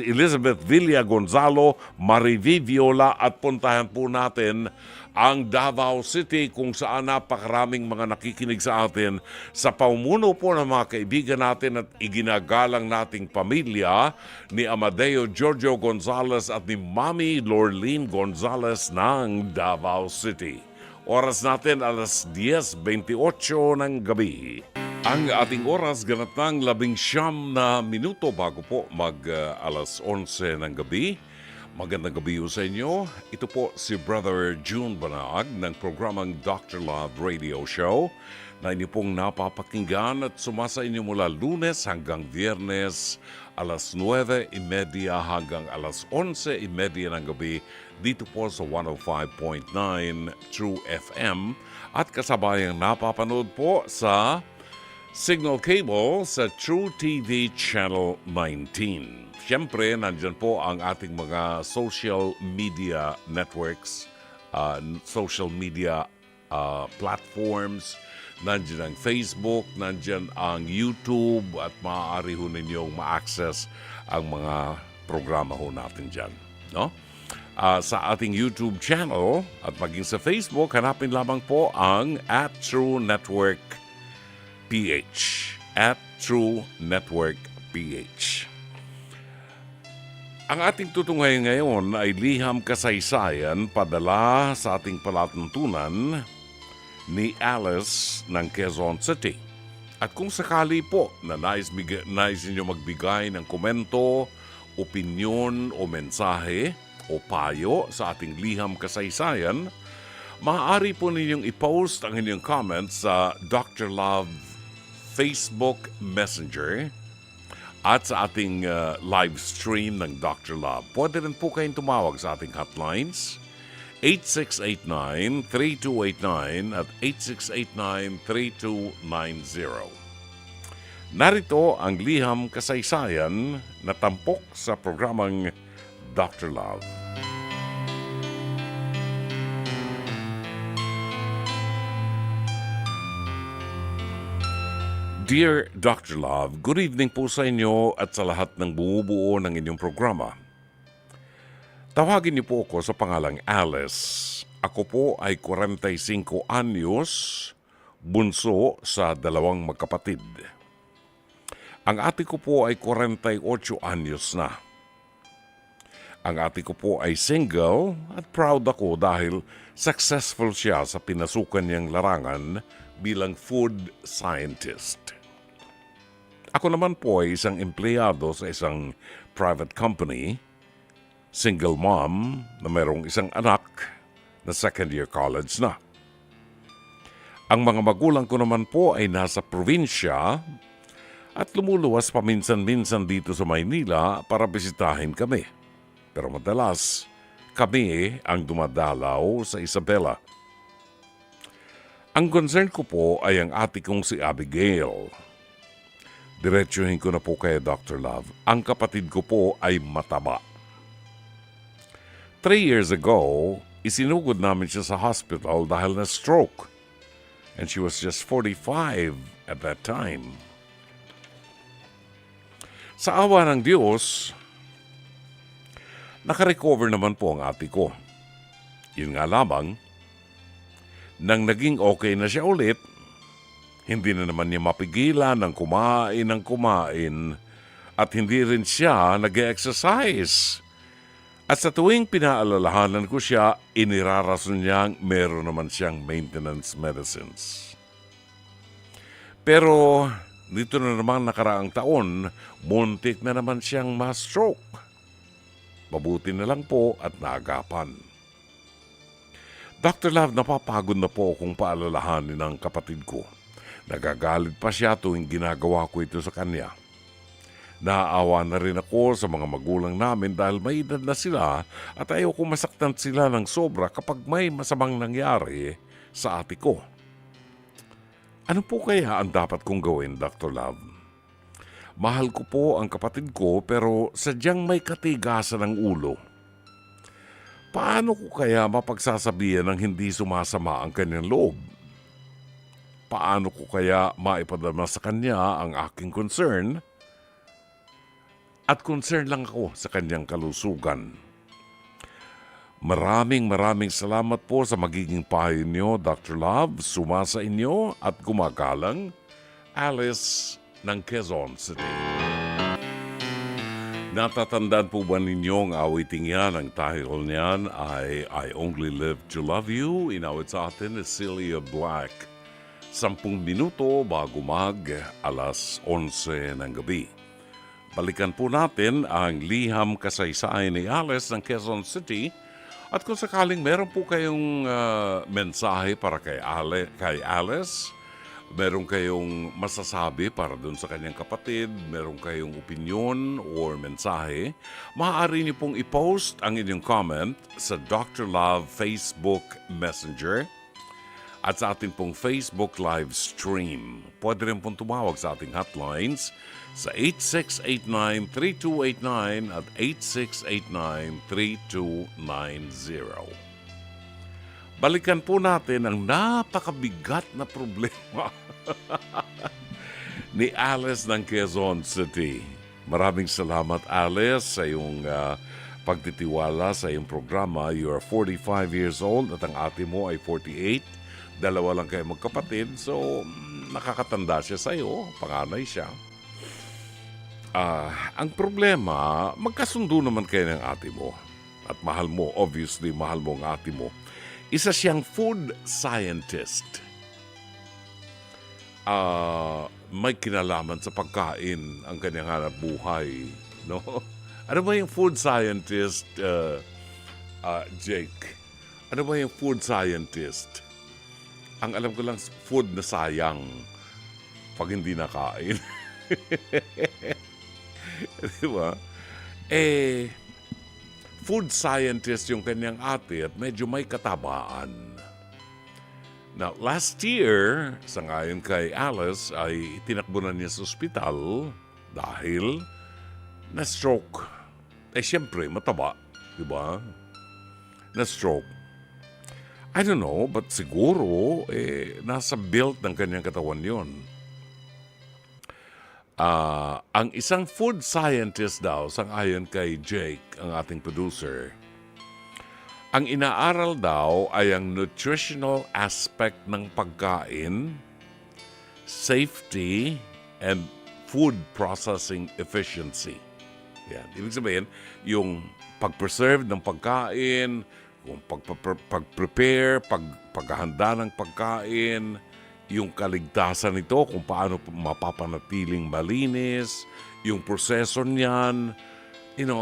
A: Elizabeth Villa Gonzalo, Marivi Viola, at puntahan po natin ang Davao City kung saan napakaraming mga nakikinig sa atin sa paumuno po ng mga kaibigan natin at iginagalang nating pamilya ni Amadeo Giorgio Gonzales at ni Mami Lorleen Gonzales ng Davao City. Oras natin alas 10:28 ng gabi. Ang ating oras ganap ng 19 na minuto bago po alas 11 ng gabi. Magandang gabi sa inyo. Ito po si Brother June Banag ng programang Dr. Love Radio Show na inyo pong napapakinggan at sumasa inyo mula Lunes hanggang Biyernes alas 9:30 hanggang alas 11:30 ng gabi dito po sa 105.9 True FM at kasabayang napapanood po sa signal cable sa True TV Channel 19. Siyempre, nandyan po ang ating mga social media networks, social media platforms. Nandyan ang Facebook, nandyan ang YouTube at maaari ho ninyong ma-access ang mga programa ho natin dyan. No? Sa ating YouTube channel at maging sa Facebook, hanapin lamang po ang @TrueNetwork PH. @TrueNetwork PH. Ang ating tutunghayan ngayon ay liham kasaysayan padala sa ating palatuntunan ni Alice ng Quezon City. At kung sakali po na nais ninyo magbigay ng komento, opinyon o mensahe o payo sa ating liham kasaysayan, maaari po ninyong i-post ang inyong comments sa Dr. Love Facebook Messenger at sa ating live stream ng Dr. Love. Pwede rin po kayong tumawag sa ating hotlines 8689-3289 at 8689-3290. Narito ang liham kasaysayan na tampok sa programang Dr. Love. Dear Dr. Love, good evening po sa inyo at sa lahat ng bumubuo ng inyong programa. Tawagin niyo po ako sa pangalang Alice. Ako po ay 45 anyos, bunso sa 2 magkapatid. Ang ate ko po ay 48 anyos na. Ang ate ko po ay single at proud ako dahil successful siya sa pinasukan niyang larangan bilang food scientist. Ako naman po ay isang empleyado sa isang private company, single mom na mayroong isang anak na second year college na. Ang mga magulang ko naman po ay nasa probinsya at lumuluwas paminsan-minsan dito sa Maynila para bisitahin kami. Pero madalas, kami ang dumadalaw sa Isabela. Ang concern ko po ay ang ate kong si Abigail. Diretsuhin ko na po kay Dr. Love. Ang kapatid ko po ay mataba. 3 years ago, isinugod namin siya sa hospital dahil na stroke. And she was just 45 at that time. Sa awa ng Diyos, nakarecover naman po ang ate ko. Yun nga lamang, nang naging okay na siya ulit, hindi na naman niya mapigilan ng kumain at hindi rin siya nag-exercise. At sa tuwing pinaalalahanan ko siya, inirarason niyang meron naman siyang maintenance medicines. Pero dito na naman nakaraang taon, muntik na naman siyang ma-stroke. Mabuti na lang po at naagapan. Dr. Love, napapagod na po akong paalalahanin ng kapatid ko. Nagagalit pa siya tuwing ginagawa ko ito sa kanya. Naaawa na rin ako sa mga magulang namin dahil may edad na sila at ayaw ko masaktan sila ng sobra kapag may masamang nangyari sa ate ko. Ano po kaya ang dapat kong gawin, Dr. Love? Mahal ko po ang kapatid ko pero sadyang may katigasan ng ulo. Paano ko kaya mapagsasabihan ng hindi sumasama ang kanyang loob? Paano ko kaya maipadama sa kanya ang aking concern? At concern lang ako sa kanyang kalusugan. Maraming salamat po sa magiging payo niyo, Dr. Love. Sumasa inyo at gumagalang, Alice ng Quezon City. Natatandaan po ba ninyo ang awiting yan? Ang title niyan ay I Only Live to Love You. Inawit sa atin is Celia Black. 10 minuto bago alas 11 ng gabi. Balikan po natin ang liham kasaysayan ni Alice ng Quezon City. At kung sakaling meron po kayong mensahe para kay Alice, meron kayong masasabi para dun sa kanyang kapatid, meron kayong opinion or mensahe, maaari niyo pong i-post ang inyong comment sa Dr. Love Facebook Messenger at sa ating pong Facebook live stream. Pwede rin pong tumawag sa ating hotlines sa 8689-3289 at 8689-3290. Balikan po natin ang napakabigat na problema ni Alice ng Quezon City. Maraming salamat, Alice, sa iyong pagtitiwala sa iyong programa. You are 45 years old at ang ate mo ay 48. Dalawa lang kayo magkapatid, so nakakatanda siya sa iyo. Panganay siya. Ang problema, magkasundo naman kayo ng ate mo. At mahal mo, obviously, mahal mo ang ate mo. Isa siyang food scientist. May kinalaman sa pagkain ang kanyang hanap buhay. No? Ano ba yung food scientist, Jake? Ano ba yung food scientist? Ang alam ko lang, food na sayang pag hindi nakain. Diba? Food scientist yung kanyang ate at medyo may katabaan. Now, last year, sangayon kay Alice, ay tinakbo na niya sa ospital dahil na-stroke. Siyempre, mataba. Diba? Na-stroke. I don't know, but siguro, nasa build ng kanyang katawan yon. Ang isang food scientist daw, sangayon kay Jake, ang ating producer, ang inaaral daw ay ang nutritional aspect ng pagkain, safety, and food processing efficiency. Yan. Ibig sabihin, yung pag-preserve ng pagkain, yung pag-prepare, paghahanda ng pagkain, yung kaligtasan nito, kung paano mapapanatiling malinis, yung proseso niyan,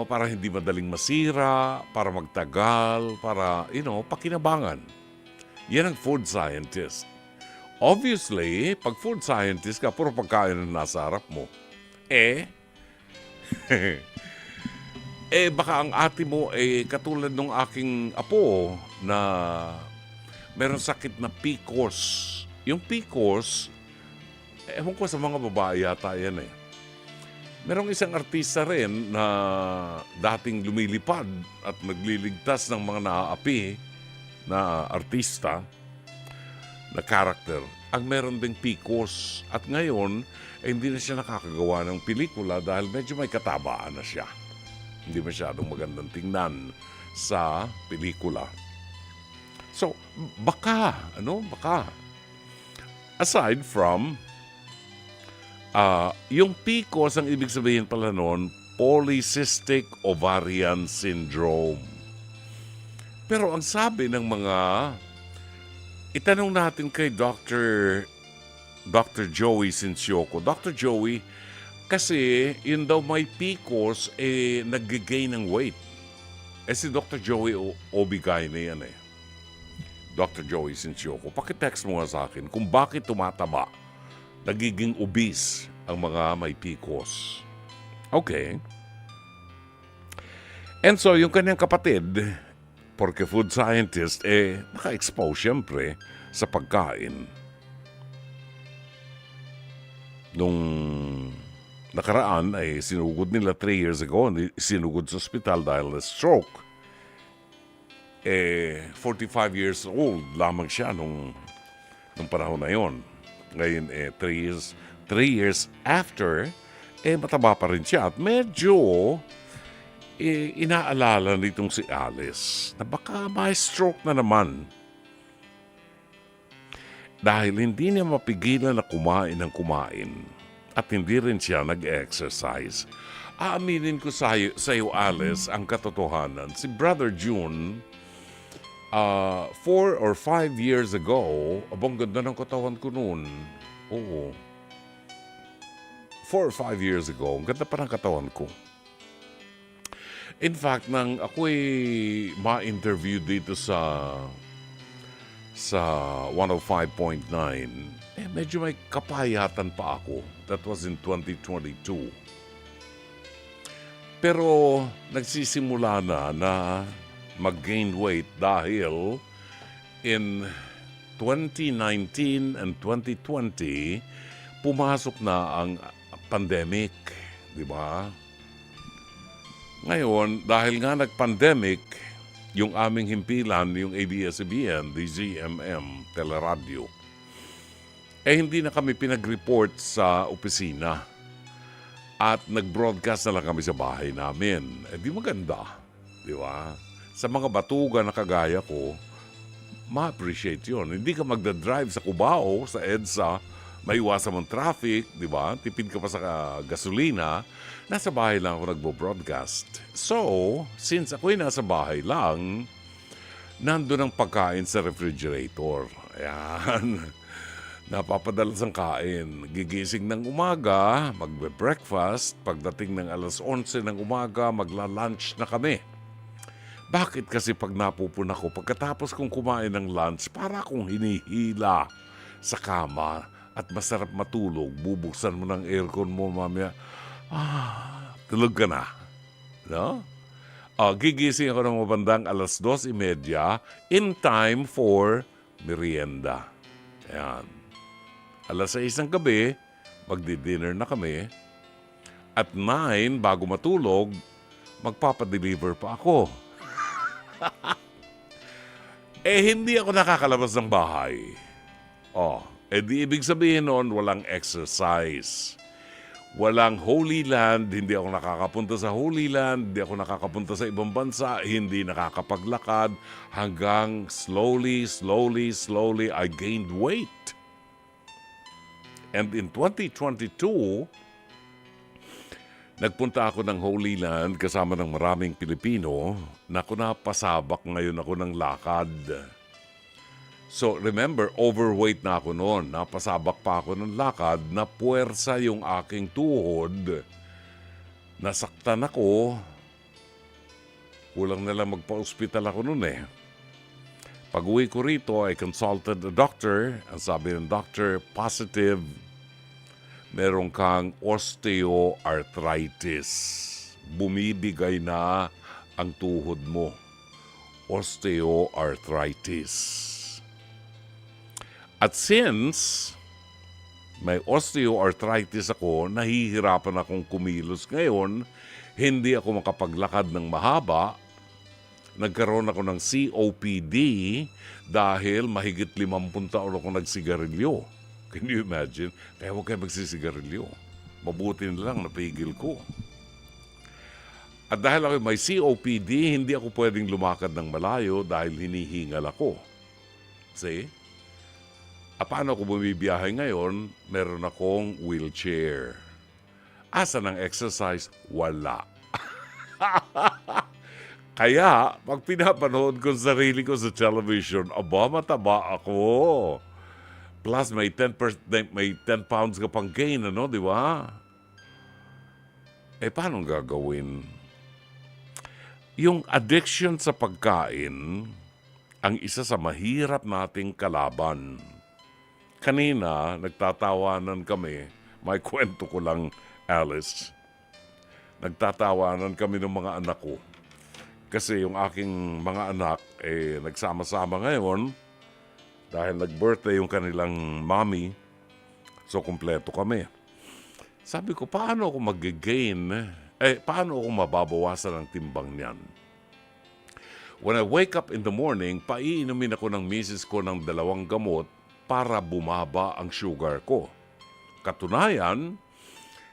A: para hindi madaling masira, para magtagal, para, pakinabangan. Yan ang food scientist. Obviously, pag food scientist ka, puro pagkain na nasa harap mo. Baka ang ate mo, katulad nung aking apo na meron sakit na PCOS. Yung PCOS, ewan ko sa mga babae yata yan Merong isang artista rin na dating lumilipad at nagliligtas ng mga naaapi na artista, na character. Ang meron ding PCOS. At ngayon, hindi na siya nakakagawa ng pelikula dahil medyo may katabaan na siya. Hindi masyadong magandang tingnan sa pelikula. So, baka. Aside from, yung PCOS, ang ibig sabihin pala noon, Polycystic Ovarian Syndrome. Pero ang sabi ng mga, itanong natin kay Dr. Joey Sincioko. Dr. Joey, kasi yun daw may PCOS, nag-gain ng weight. Si Dr. Joey, OB-GYN na yan Dr. Joey Sincioko, pakitext mo nga sa akin kung bakit tumataba, nagiging obese ang mga may PCOS. Okay. And so, yung kanyang kapatid, porque food scientist, naka-expose siyempre sa pagkain. Nung nakaraan, sinugod nila 3 years ago, sinugod sa ospital dahil na stroke. 45 years old lamang siya nung panahon na yon. Ngayon, 3 years after, mataba pa rin siya. At medyo inaalala nitong si Alice na baka may stroke na naman. Dahil hindi niya mapigilan na kumain ng kumain. At hindi rin siya nag-exercise. Aaminin ko sa iyo, Alice, ang katotohanan. Si Brother June, 4 or 5 years ago, abang ganda ng katawan ko noon. Oo. 4 or 5 years ago, ang ganda pa ng katawan ko. In fact, nang ako'y ma-interview dito sa 105.9, medyo may kapayatan pa ako. That was in 2022. Pero nagsisimula na mag-gain weight dahil in 2019 and 2020, pumasok na ang pandemic, di ba? Ngayon, dahil nga nag-pandemic, yung aming himpilan, yung ABS-CBN, DZMM, Teleradyo, hindi na kami pinag-report sa opisina. At nag-broadcast na lang kami sa bahay namin. Di maganda, di ba? Sa mga batugan na kagaya ko, ma-appreciate yun. Hindi ka magdadrive sa Cubao, sa EDSA, maiwasan mong traffic, di ba? Tipid ka pa sa gasolina. Nasa bahay lang ako nagbo-broadcast. So, since ako'y nasa bahay lang, nandun ang pagkain sa refrigerator. Ayan. Napapadalas ang kain. Gigising ng umaga, magbe-breakfast. Pagdating ng alas 11 ng umaga, magla-lunch na kami. Bakit kasi pag napupuna ko, pagkatapos kong kumain ng lunch, para akong hinihila sa kama at masarap matulog. Bubuksan mo ng aircon mo, mamaya, tulog ka na. No? Gigising ako ng mabandang alas 2:30 in time for merienda. Ayan. Alas 6 ng gabi, magdi-dinner na kami. At 9, bago matulog, magpapadeliver pa ako. Hindi ako nakakalabas ng bahay. Di ibig sabihin noon, walang exercise. Walang Holy Land, hindi ako nakakapunta sa Holy Land, hindi ako nakakapunta sa ibang bansa, hindi nakakapaglakad, hanggang slowly, I gained weight. And in 2022, nagpunta ako ng Holy Land kasama ng maraming Pilipino na napasabak ngayon ako ng lakad. So remember, overweight na ako noon. Napasabak pa ako ng lakad, na puwersa yung aking tuhod. Nasaktan ako. Kulang na lang magpa-ospital ako noon eh. Pag-uwi ko rito, I consulted a doctor. Ang sabi ng doctor, positive. Meron kang osteoarthritis. Bumibigay na ang tuhod mo. Osteoarthritis. At since may osteoarthritis ako, nahihirapan akong kumilos ngayon, hindi ako makapaglakad ng mahaba, nagkaroon ako ng COPD dahil mahigit 50 taon ako nagsigarilyo. Can you imagine? Kaya huwag kayo magsisigarilyo. Mabuti na lang, napigil ko. At dahil ako may COPD, hindi ako pwedeng lumakad ng malayo dahil hinihingal ako. See? Paano ako bumibiyahe ngayon? Meron akong wheelchair. Asa ng exercise? Wala. Kaya, pag pinapanood ko sarili ko sa television, mataba ako. Plus, may 10 pounds ka pang gain, di ba? Paano gagawin? Yung addiction sa pagkain, ang isa sa mahirap nating kalaban. Kanina, nagtatawanan kami. May kwento ko lang, Alice. Nagtatawanan kami ng mga anak ko. Kasi yung aking mga anak, nagsama-sama ngayon. Dahil nag-birthday yung kanilang mommy. So, kumpleto kami. Sabi ko, paano ako mag-gain? Paano ako mababawasan ng timbang niyan? When I wake up in the morning, paiinumin ako ng misis ko ng 2 gamot para bumaba ang sugar ko. Katunayan,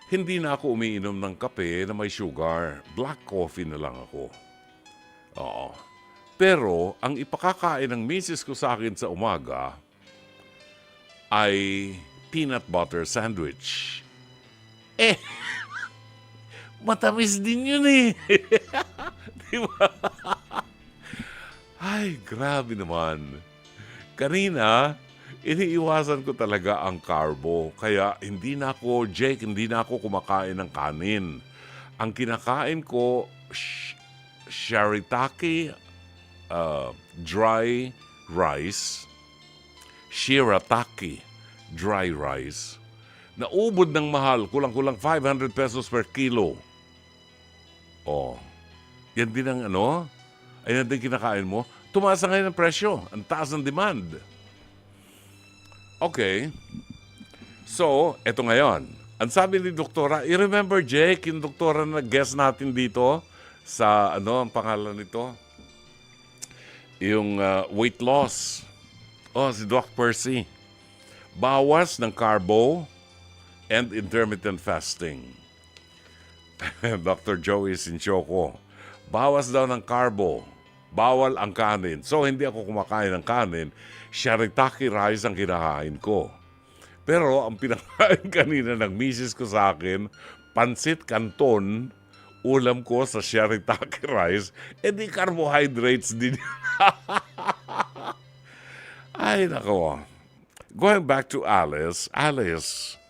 A: hindi na ako umiinom ng kape na may sugar. Black coffee na lang ako. Oo. Pero, ang ipakakain ng misis ko sa akin sa umaga ay peanut butter sandwich. Matamis din yun eh. Di ba? Ay, grabe naman. Kanina, iniiwasan ko talaga ang carbo. Kaya hindi na ako kumakain ng kanin. Ang kinakain ko, shirataki, dry rice, shirataki, dry rice, naubod ng mahal, kulang-kulang 500 pesos per kilo. Yan din ang ayan din kinakain mo. Tumaas na ngayon ang presyo, ang taas ng demand. Okay. So, eto ngayon. Ang sabi ni Doktora, i-remember Jake, yung doktora na guest natin dito sa, ang pangalan nito? Yung weight loss. Si Doc Percy. Bawas ng carbo and intermittent fasting. Dr. Joey Sinchoco. Bawas daw ng carbo. Bawal ang kanin. So, hindi ako kumakain ng kanin. Shirataki rice ang kinakain ko. Pero, ang pinakain kanina ng misis ko sa akin, pansit canton, ulam ko sa shirataki rice, di carbohydrates din. Ay, nako. Going back to Alice. Alice,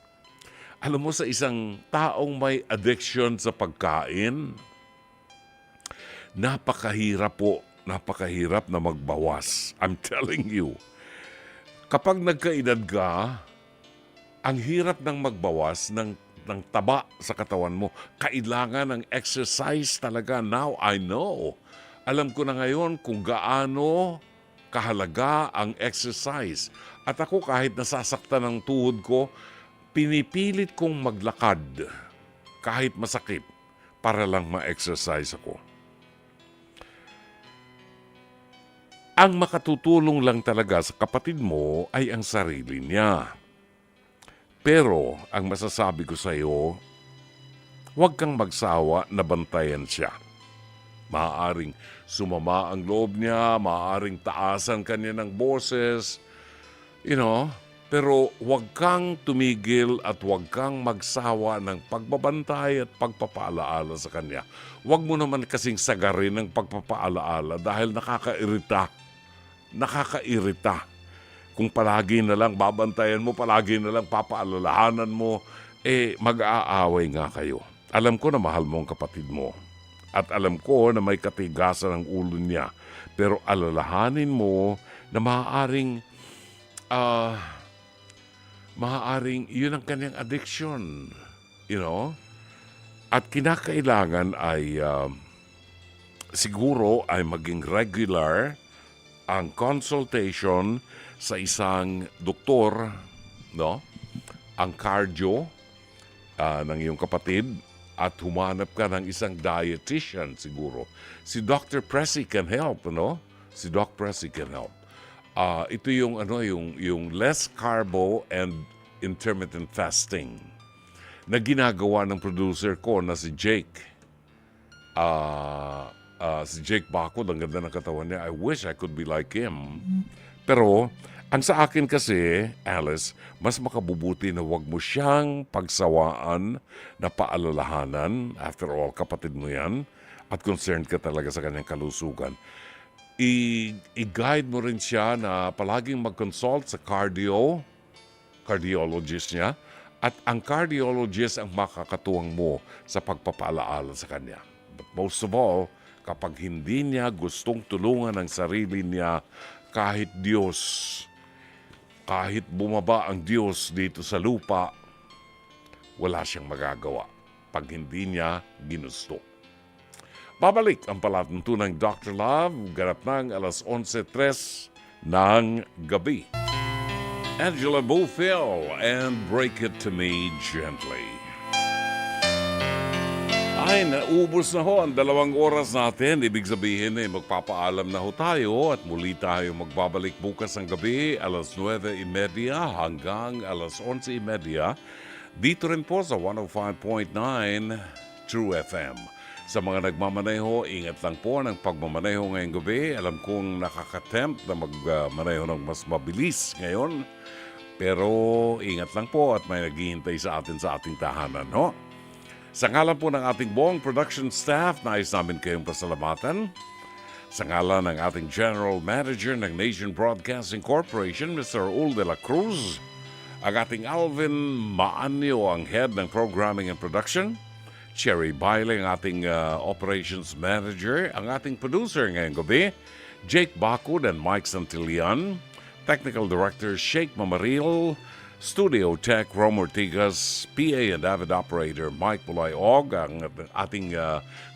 A: alam mo sa isang taong may addiction sa pagkain, napakahirap na magbawas. I'm telling you. Kapag nagkaedad ka, ang hirap ng magbawas ng taba sa katawan mo. Kailangan ng exercise talaga. Now I know. Alam ko na ngayon kung gaano kahalaga ang exercise. At ako kahit nasasaktan ng tuhod ko, pinipilit kong maglakad kahit masakit para lang ma-exercise ako. Ang makatutulong lang talaga sa kapatid mo ay ang sarili niya. Pero ang masasabi ko sa iyo, huwag kang magsawa na bantayan siya. Maaaring sumama ang loob niya, maaaring taasan kanya ng boses, pero huwag kang tumigil at huwag kang magsawa ng pagbabantay at pagpapaalaala sa kanya. Huwag mo naman kasing sagarin ng pagpapaalaala dahil nakakairita. Kung palagi na lang babantayan mo, palagi na lang papaalalahanan mo, mag-aaway nga kayo. Alam ko na mahal mo ang kapatid mo. At alam ko na may katigasan ang ulo niya. Pero alalahanin mo na maaaring yun ang kanyang addiction. At kinakailangan ay siguro ay maging regular ang consultation sa isang doktor, ang cardio ng iyong kapatid, at humanap ka ng isang dietitian siguro. Si Dr. Pressy can help, Si Doc Pressy can help. Ito yung less carbo and intermittent fasting na ginagawa ng producer ko na si Jake. Si Jake Bacod, ang ganda ng katawan niya. I wish I could be like him. Pero, ang sa akin kasi, Alice, mas makabubuti na wag mo siyang pagsawaan na paalalahanan. After all, kapatid mo yan. At concerned ka talaga sa kanyang kalusugan. I-guide mo rin siya na palaging mag-consult sa cardiologist niya. At ang cardiologist ang makakatuwang mo sa pagpapaalaala sa kanya. But most of all, kapag hindi niya gustong tulungan ang sarili niya, kahit bumaba ang Diyos dito sa lupa, wala siyang magagawa pag hindi niya ginusto. Babalik ang palatuntunang Dr. Love, ganap ng 11:03 ng gabi. Angela Bofill and Break It To Me Gently. Ay, naubos na ho ang 2 oras natin. Ibig sabihin magpapaalam na ho tayo at muli tayo magbabalik bukas ng gabi, 9:30 hanggang 11:30. Dito rin po sa 105.9 True FM. Sa mga nagmamaneho, ingat lang po ng pagmamaneho ngayong gabi. Alam kong nakakatempt na magmaneho ng mas mabilis ngayon. Pero ingat lang po at may naghihintay sa atin sa ating tahanan, no? Sa ngalan po ng ating buong production staff, nais namin kayong pasalamatan. Sa ngalan ng ating General Manager ng Nation Broadcasting Corporation, Mr. Raul de la Cruz, ang ating Alvin Maanyo, ang head ng Programming and Production, Cherry Bailey, ang ating Operations Manager, ang ating producer ngayong gabi, Jake Bacod and Mike Santillan, Technical Director Sheikh Mamaril, Studio Tech Rom Ortigas, PA and Avid Operator Mike Bulayog, ang ating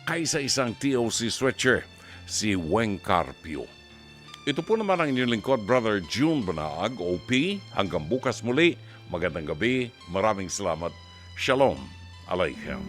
A: kaisa-isang TOC switcher, si Weng Carpio. Ito po naman ang inyong lingkod, Brother June Banaag, OP. Hanggang bukas muli, magandang gabi, maraming salamat. Shalom Aleichem.